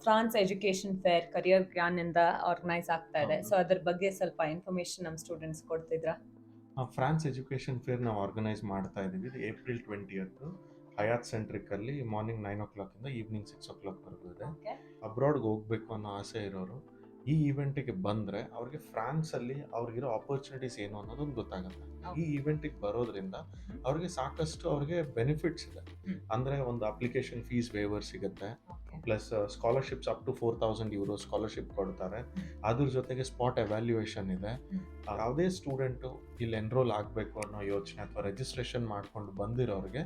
France education fair career Gyan ಇಂದ organise ಆಗ್ತಾ ಇದೆ. ಹೌದು. ಸೊ ಅದ್ರ ಬಗ್ಗೆ ಸ್ವಲ್ಪ ಇನ್ಫಾರ್ಮೇಶನ್ ನಮ್ಮ ಸ್ಟೂಡೆಂಟ್ಸ್ ಕೊಡ್ತಿದ್ರಾ? ಫ್ರಾನ್ಸ್ ಎಜುಕೇಷನ್ ಫೇರ್ ನಾವು ಆರ್ಗನೈಸ್ ಮಾಡ್ತಾ ಇದ್ದೀವಿ. ಇದು ಏಪ್ರಿಲ್ 20th ಹಯಾತ್ ಸೆಂಟ್ರಿಕಲ್ಲಿ ಮಾರ್ನಿಂಗ್ 9 o'clock ಈವ್ನಿಂಗ್ 6 o'clock ಇದೆ. ಅಬ್ರಾಡ್ಗೆ ಹೋಗ್ಬೇಕು ಅನ್ನೋ ಆಸೆ ಇರೋರು ಈ ಈವೆಂಟಿಗೆ ಬಂದರೆ ಅವ್ರಿಗೆ ಫ್ರಾನ್ಸಲ್ಲಿ ಅವ್ರಿಗಿರೋ ಆಪರ್ಚುನಿಟೀಸ್ ಏನು ಅನ್ನೋದೊಂದು ಗೊತ್ತಾಗುತ್ತೆ. ಈ ಈವೆಂಟಿಗೆ ಬರೋದ್ರಿಂದ ಅವ್ರಿಗೆ ಸಾಕಷ್ಟು ಅವ್ರಿಗೆ ಬೆನಿಫಿಟ್ಸ್ ಇದೆ. ಅಂದರೆ ಒಂದು ಅಪ್ಲಿಕೇಶನ್ ಫೀಸ್ ವೇವರ್ ಸಿಗುತ್ತೆ, plus scholarships up to €4,000 scholarship ಕೊಡ್ತಾರೆ. ಅದ್ರ ಜೊತೆಗೆ ಸ್ಪಾಟ್ ಎವ್ಯಾಲ್ಯೂಯೇಷನ್ ಇದೆ. ಯಾವುದೇ ಸ್ಟೂಡೆಂಟು ಇಲ್ಲಿ ಎನ್ರೋಲ್ ಆಗಬೇಕು ಅನ್ನೋ ಯೋಚನೆ ಅಥವಾ ರಿಜಿಸ್ಟ್ರೇಷನ್ ಮಾಡ್ಕೊಂಡು ಬಂದಿರೋರಿಗೆ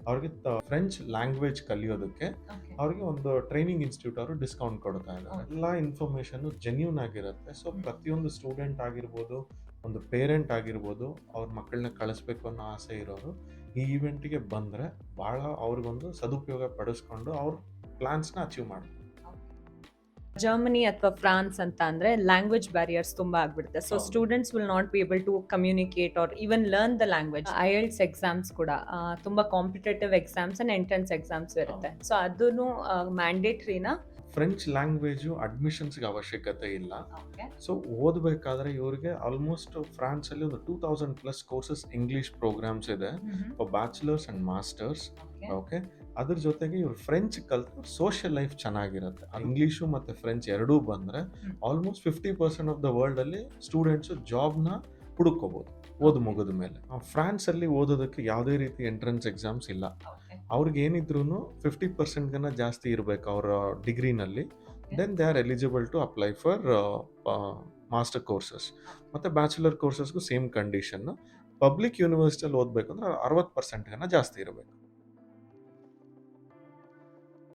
ಅವ್ರಿಗೆ ಫ್ರೆಂಚ್ ಲ್ಯಾಂಗ್ವೇಜ್ ಕಲಿಯೋದಕ್ಕೆ ಅವ್ರಿಗೆ ಒಂದು ಟ್ರೈನಿಂಗ್ ಇನ್ಸ್ಟಿಟ್ಯೂಟ್ ಅವರು ಡಿಸ್ಕೌಂಟ್ ಕೊಡ್ತಾ ಇದ್ದಾರೆ. ಎಲ್ಲ ಇನ್ಫಾರ್ಮೇಶನ್ ಜೆನ್ಯೂನ್ ಆಗಿರುತ್ತೆ. ಸೊ ಪ್ರತಿಯೊಂದು ಸ್ಟೂಡೆಂಟ್ ಆಗಿರ್ಬೋದು, ಒಂದು ಪೇರೆಂಟ್ ಆಗಿರ್ಬೋದು, ಅವ್ರ ಮಕ್ಕಳನ್ನ ಕಳಿಸ್ಬೇಕು ಅನ್ನೋ ಆಸೆ ಇರೋರು ಈ ಈವೆಂಟಿಗೆ ಬಂದರೆ ಭಾಳ ಅವ್ರಿಗೊಂದು ಸದುಪಯೋಗ ಪಡಿಸ್ಕೊಂಡು ಅವ್ರ ಪ್ಲಾನ್ಸ್ನ ಅಚೀವ್ ಮಾಡ್ತಾರೆ. ಜರ್ಮನಿ ಅಥವಾ ಫ್ರಾನ್ಸ್ ಅಂತ ಅಂದ್ರೆ ಲ್ಯಾಂಗ್ವೇಜ್ ಬ್ಯಾರಿಯರ್ಸ್ ತುಂಬಾ ಆಗ್ಬಿಡುತ್ತೆ. ಸೊ ಹೌದು. Students will not be able to communicate or even learn the language. IELTS exams ಕೂಡ ತುಂಬಾ competitive exams and entrance exams ಇರುತ್ತೆ. ಸೊ ಅದನ್ನು ಮ್ಯಾಂಡೇಟ್ರಿನಾ? ಫ್ರೆಂಚ್ ಲ್ಯಾಂಗ್ವೇಜು ಅಡ್ಮಿಷನ್ಸ್ಗೆ ಅವಶ್ಯಕತೆ ಇಲ್ಲ. ಸೊ ಓದಬೇಕಾದ್ರೆ ಇವ್ರಿಗೆ ಆಲ್ಮೋಸ್ಟ್ ಫ್ರಾನ್ಸಲ್ಲಿ ಒಂದು 2000+ ಕೋರ್ಸಸ್ ಇಂಗ್ಲೀಷ್ ಪ್ರೋಗ್ರಾಮ್ಸ್ ಇದೆ for bachelors and masters. Okay, ಅದ್ರ ಜೊತೆಗೆ ಇವ್ರು ಫ್ರೆಂಚ್ ಕಲ್ತು ಸೋಷಿಯಲ್ ಲೈಫ್ ಚೆನ್ನಾಗಿರುತ್ತೆ. ಇಂಗ್ಲೀಷು ಮತ್ತು ಫ್ರೆಂಚ್ ಎರಡೂ ಬಂದರೆ ಆಲ್ಮೋಸ್ಟ್ 50% ಆಫ್ ದ ವರ್ಲ್ಡಲ್ಲಿ ಸ್ಟೂಡೆಂಟ್ಸು ಜಾಬ್ನ ಹುಡುಕೋಬೋದು ಓದು ಮುಗಿದ ಮೇಲೆ. ಫ್ರಾನ್ಸಲ್ಲಿ ಓದೋದಕ್ಕೆ ಯಾವುದೇ ರೀತಿ ಎಂಟ್ರೆನ್ಸ್ ಎಕ್ಸಾಮ್ಸ್ ಇಲ್ಲ. ಅವ್ರಿಗೆ ಏನಿದ್ರು 50%ಗನ್ನ ಜಾಸ್ತಿ ಇರಬೇಕು ಅವರ ಡಿಗ್ರಿನಲ್ಲಿ. Then they are eligible to apply for master courses. ಮತ್ತು ಬ್ಯಾಚುಲರ್ ಕೋರ್ಸಸ್ಗೂ ಸೇಮ್ ಕಂಡೀಷನ್ನು. ಪಬ್ಲಿಕ್ ಯೂನಿವರ್ಸಿಟಿಯಲ್ಲಿ ಓದಬೇಕಂದ್ರೆ 60%ಗನ್ನ ಜಾಸ್ತಿ ಇರಬೇಕು.